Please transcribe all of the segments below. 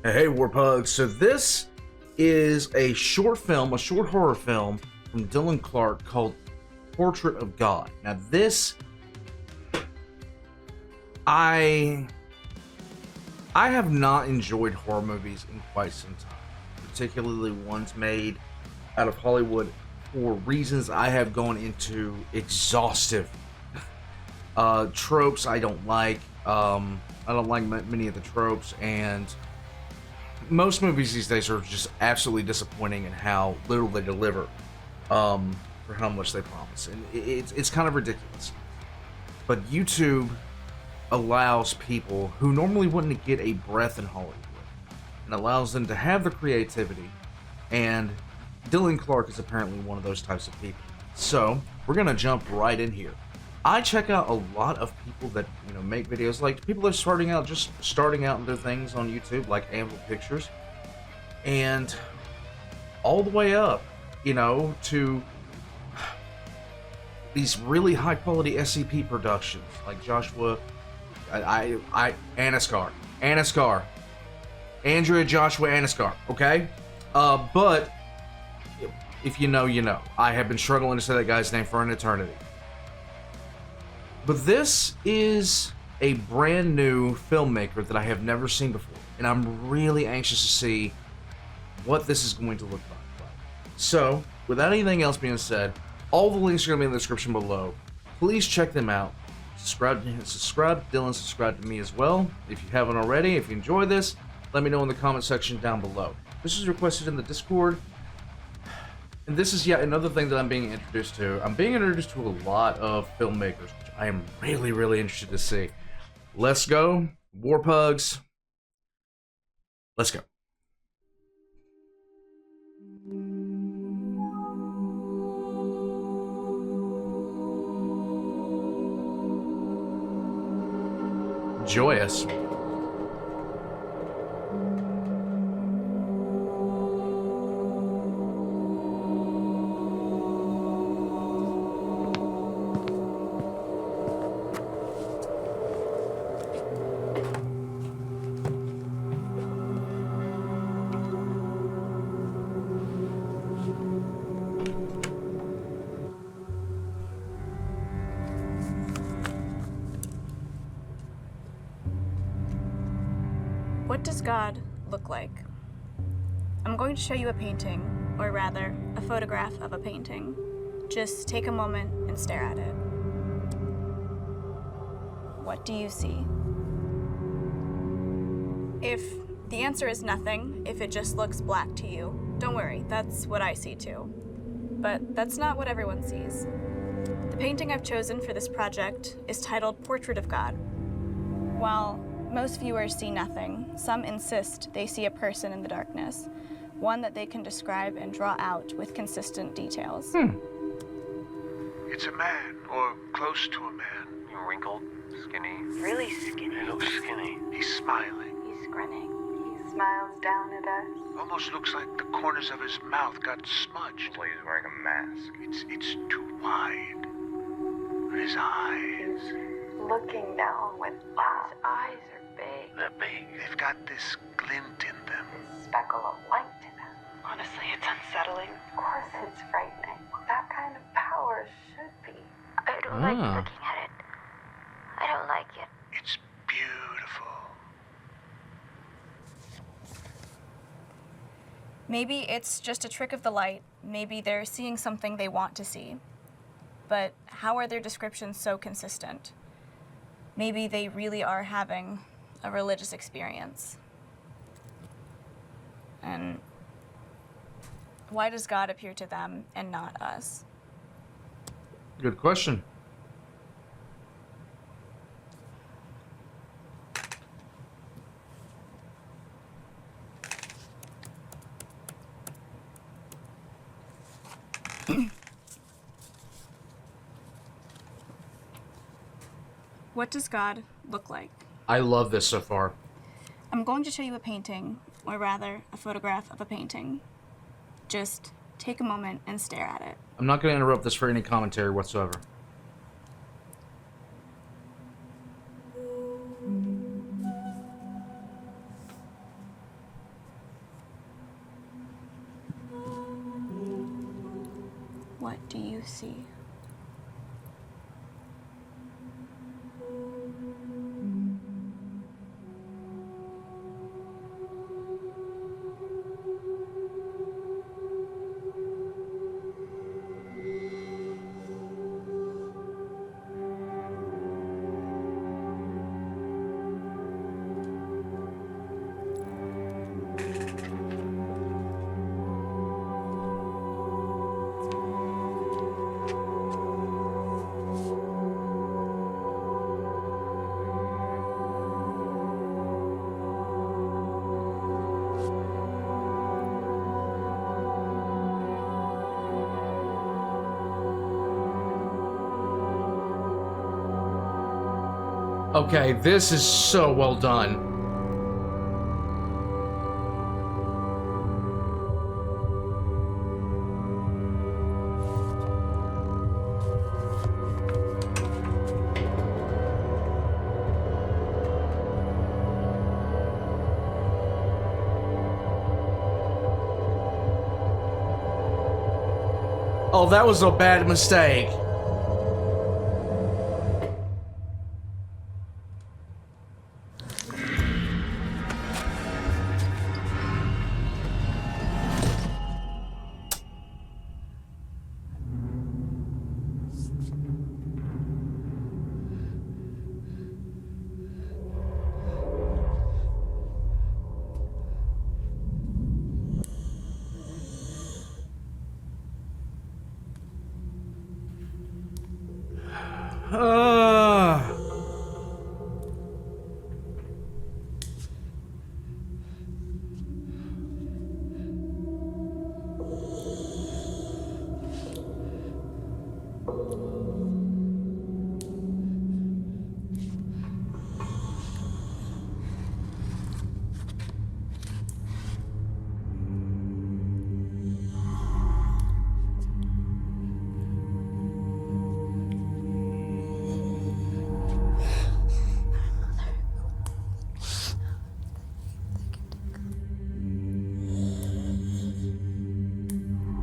Hey, Warpug. So this is a short film, a short horror film from Dylan Clark called Portrait of God. Now this, I have not enjoyed horror movies in quite some time, particularly ones made out of Hollywood for reasons I have gone into exhaustive. Tropes I don't like. I don't like many of the tropes, and most movies these days are just absolutely disappointing in how little they deliver, for how much they promise, and it's kind of ridiculous. But YouTube allows people who normally wouldn't get a breath in Hollywood, and allows them to have the creativity, and Dylan Clark is apparently one of those types of people. So we're gonna jump right in here. I check out a lot of people that make videos, like people that are starting out and do things on YouTube, like Anvil Pictures, and all the way up, to these really high quality SCP productions, like Joshua, Anaskar, Andrea Joshua Anaskar. Okay, but if you know, you know. I have been struggling to say that guy's name for an eternity. But this is a brand new filmmaker that I have never seen before, and I'm really anxious to see what this is going to look like. So, without anything else being said, all the links are going to be in the description below. Please check them out. Subscribe to Dylan, subscribe to me as well. If you haven't already, if you enjoy this, let me know in the comment section down below. This was requested in the Discord. And this is yet another thing that I'm being introduced to. I'm being introduced to a lot of filmmakers, which I am really, really interested to see. Let's go, Warpugs. Let's go. Joyous. What does God look like? I'm going to show you a painting, or rather, a photograph of a painting. Just take a moment and stare at it. What do you see? If the answer is nothing, if it just looks black to you, don't worry, that's what I see too. But that's not what everyone sees. The painting I've chosen for this project is titled Portrait of God. While most viewers see nothing, some insist they see a person in the darkness, one that they can describe and draw out with consistent details. It's a man, or close to a man. Wrinkled, skinny. Really skinny. He looks skinny. He's smiling. He's grinning. He smiles down at us. Almost looks like the corners of his mouth got smudged. Like he's wearing a mask. It's too wide. But his eyes, Looking down with wow. His eyes are big. They're big. they've got this glint in them. This speckle of light in them. Honestly, it's unsettling. Of course it's frightening. That kind of power should be. I don't like looking at it. I don't like it. It's beautiful. Maybe it's just a trick of the light. Maybe they're seeing something they want to see. But how are their descriptions so consistent? Maybe they really are having a religious experience. And why does God appear to them and not us? Good question. What does God look like? I love this so far. I'm going to show you a painting, or rather, a photograph of a painting. Just take a moment and stare at it. I'm not going to interrupt this for any commentary whatsoever. do you see? Okay, this is so well done. Oh, that was a bad mistake. Uh,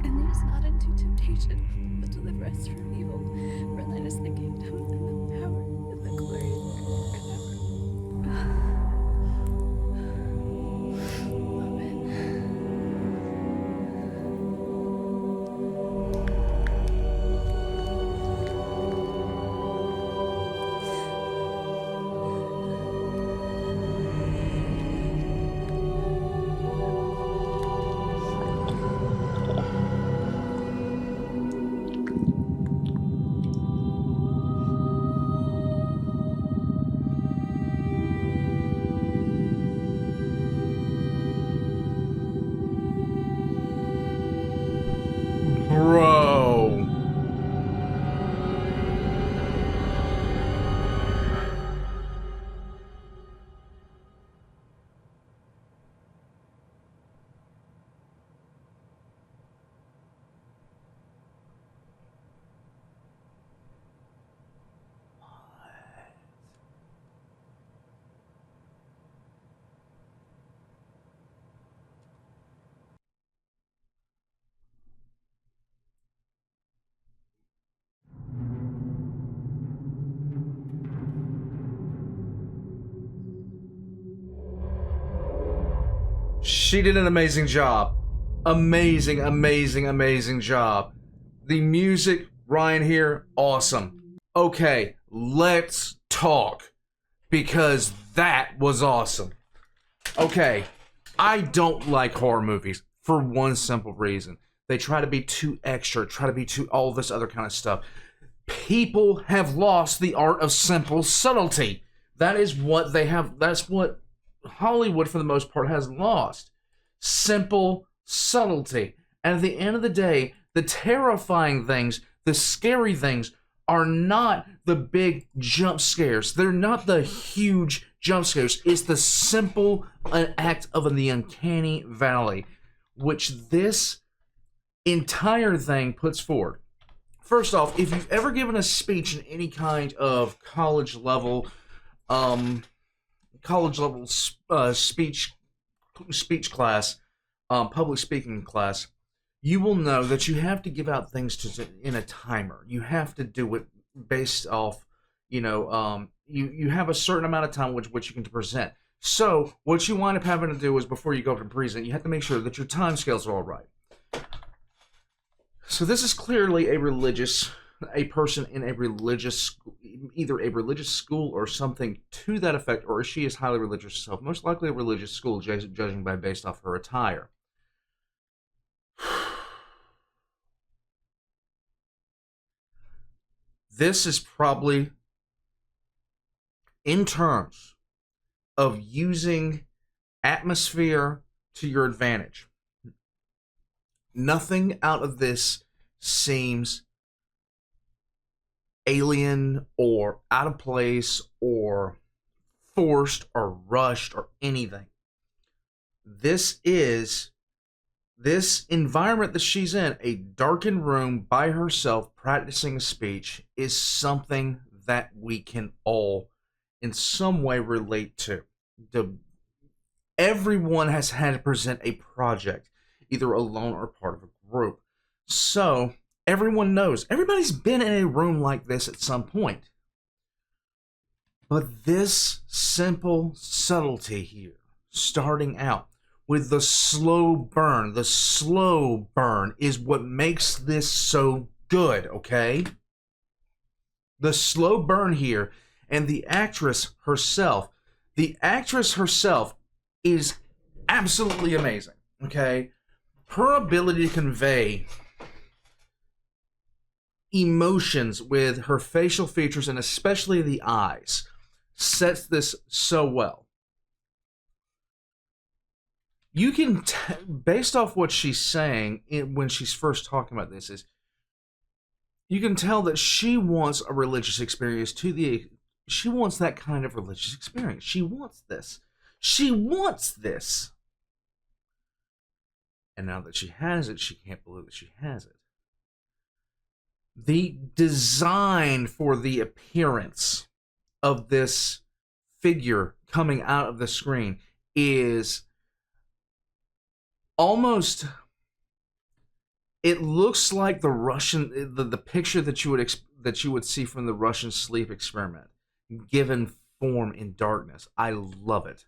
And lead us not into temptation, but deliver us from evil. For thine is the kingdom, and the power, and the glory forever. bro. She did an amazing job. Amazing, amazing, amazing job. The music, Ryan here, awesome. Okay, let's talk. Because that was awesome. Okay, I don't like horror movies for one simple reason. They try to be too extra, try to be too all this other kind of stuff. People have lost the art of simple subtlety. That is what they have, that's what Hollywood, for the most part, has lost. Simple subtlety. And at the end of the day, the terrifying things, the scary things, are not the big jump scares. They're not the huge jump scares. It's the simple act of the uncanny valley, which this entire thing puts forward. First off, if you've ever given a speech in any kind of college level speech class, public speaking class, you will know that you have to give out things in a timer. You have to do it based off, you have a certain amount of time which you can present. So what you wind up having to do is before you go up and present, you have to make sure that your time scales are all right. So this is clearly a person in a religious, either a religious school or something to that effect, or she is highly religious herself. Most likely a religious school, judging by based off her attire. This is probably, in terms of using atmosphere to your advantage, nothing out of this seems alien or out of place or forced or rushed or anything. This environment that she's in, a darkened room by herself practicing a speech, is something that we can all in some way relate to. Everyone has had to present a project, either alone or part of a group. So everyone knows. Everybody's been in a room like this at some point. But this simple subtlety here, starting out with the slow burn is what makes this so good, okay? The slow burn here, and the actress herself is absolutely amazing, okay? Her ability to convey emotions with her facial features, and especially the eyes, sets this so well. You can, based off what she's saying when she's first talking about this, is you can tell that she wants a religious experience she wants that kind of religious experience. She wants this. She wants this. And now that she has it, she can't believe that she has it. The design for the appearance of this figure coming out of the screen is almost, it looks like the Russian, the picture that you would see from the Russian sleep experiment, given form in darkness. I love it.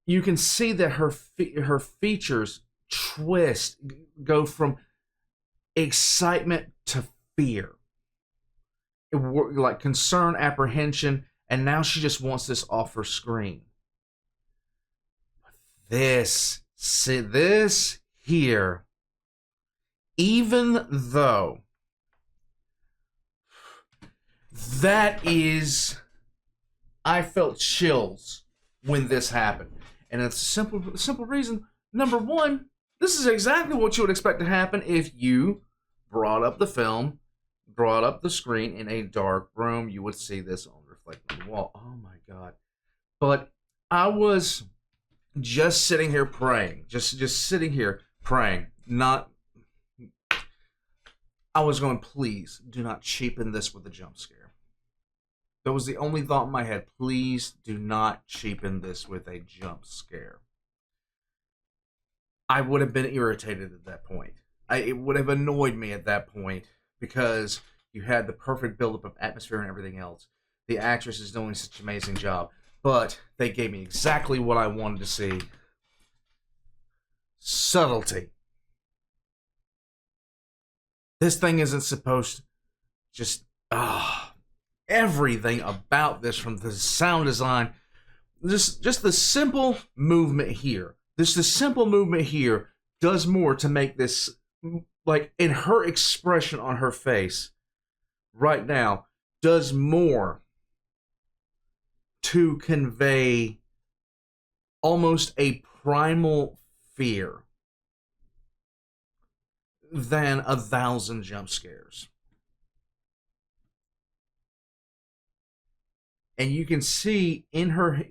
You can see that her features twist, go from excitement to fear, like concern, apprehension, and now she just wants this off her screen. This here, even though I felt chills when this happened, and it's a simple reason. Number one, this is exactly what you would expect to happen if you brought up the screen in a dark room. You would see this on reflecting the wall. Oh my god! But I was just sitting here praying, just sitting here praying. I was going, please do not cheapen this with a jump scare. That was the only thought in my head. Please do not cheapen this with a jump scare. I would have been irritated at that point. It would have annoyed me at that point because you had the perfect buildup of atmosphere and everything else. The actress is doing such an amazing job, but they gave me exactly what I wanted to see. Subtlety. This thing isn't supposed to just, everything about this, from the sound design, just the simple movement here. The simple movement here does more to make this, like, in her expression on her face right now, does more to convey almost a primal fear than 1,000 jump scares. And you can see in her,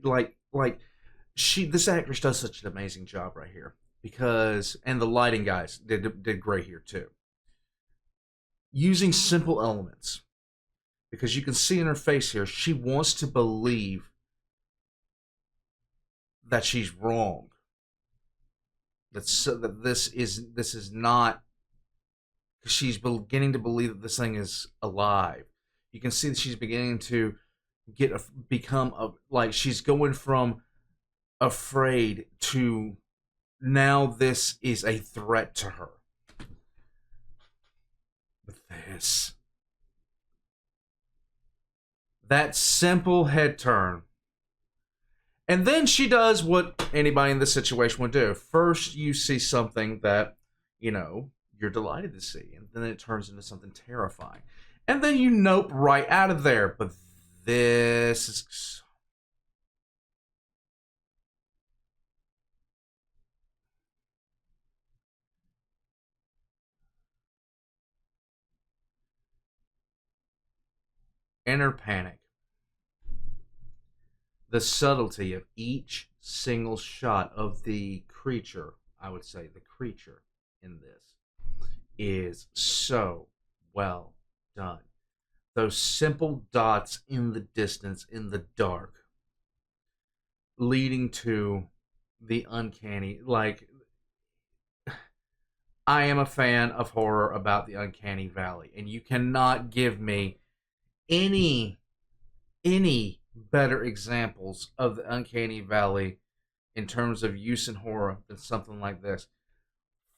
this actress does such an amazing job right here, because, and the lighting guys did great here too, using simple elements, because you can see in her face here, she wants to believe that she's wrong. that this is not. She's beginning to believe that this thing is alive. You can see that she's beginning to like she's going from afraid to now this is a threat to her. But that simple head turn. And then she does what anybody in this situation would do. First, you see something that, you're delighted to see. And then it turns into something terrifying. And then you nope right out of there. But this is... Inner panic. The subtlety of each single shot of the creature, I would say the creature in this, is so well done. Those simple dots in the distance, in the dark, leading to the uncanny. Like, I am a fan of horror about the uncanny valley, and you cannot give me any better examples of the uncanny valley in terms of use in horror than something like this.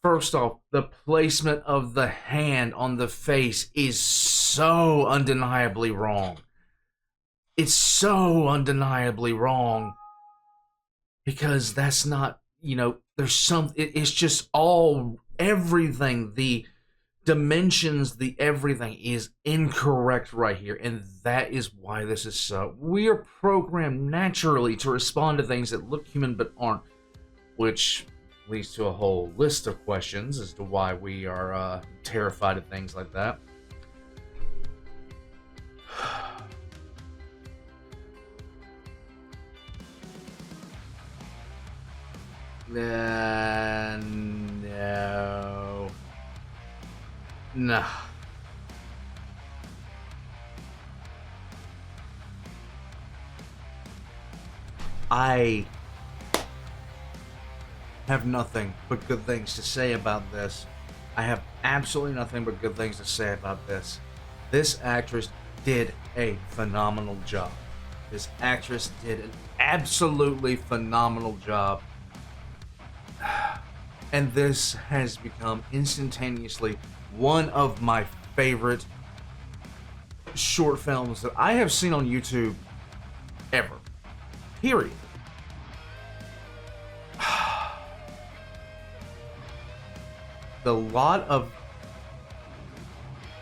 First off, the placement of the hand on the face is so undeniably wrong. It's so undeniably wrong because that's not, there's it's just everything, the dimensions, the everything is incorrect right here, and that is why this is so. We are programmed naturally to respond to things that look human but aren't, which leads to a whole list of questions as to why we are terrified of things like that. No. I have nothing but good things to say about this. I have absolutely nothing but good things to say about this. This actress did a phenomenal job. This actress did an absolutely phenomenal job. And this has become instantaneously one of my favorite short films that I have seen on YouTube ever. Period.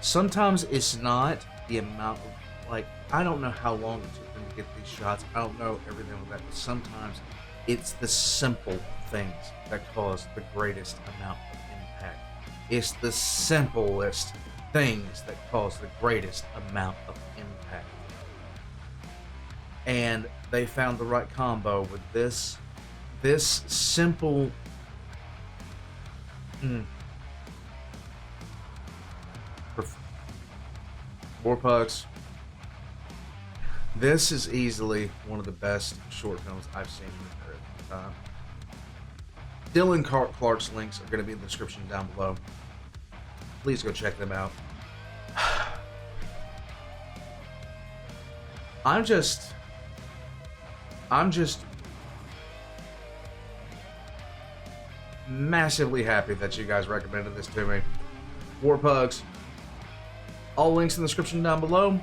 Sometimes it's not the amount of, I don't know how long it took them to get these shots. I don't know everything like that, but sometimes it's the simple things that cause the greatest amount of impact. It's the simplest things that cause the greatest amount of impact. And they found the right combo with this simple War Pucks. This is easily one of the best short films I've seen in a very long time. Dylan Clark's links are going to be in the description down below. Please go check them out. I'm just massively happy that you guys recommended this to me. War Pugs. All links in the description down below.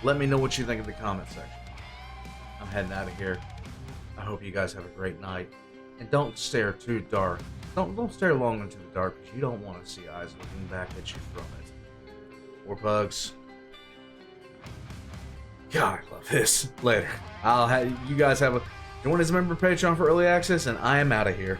Let me know what you think in the comment section. I'm heading out of here. I hope you guys have a great night. And don't stare too dark. Don't stare long into the dark because you don't want to see eyes looking back at you from it. War Pugs. God, I love this. Later. You guys have a join as a member of Patreon for early access, and I am out of here.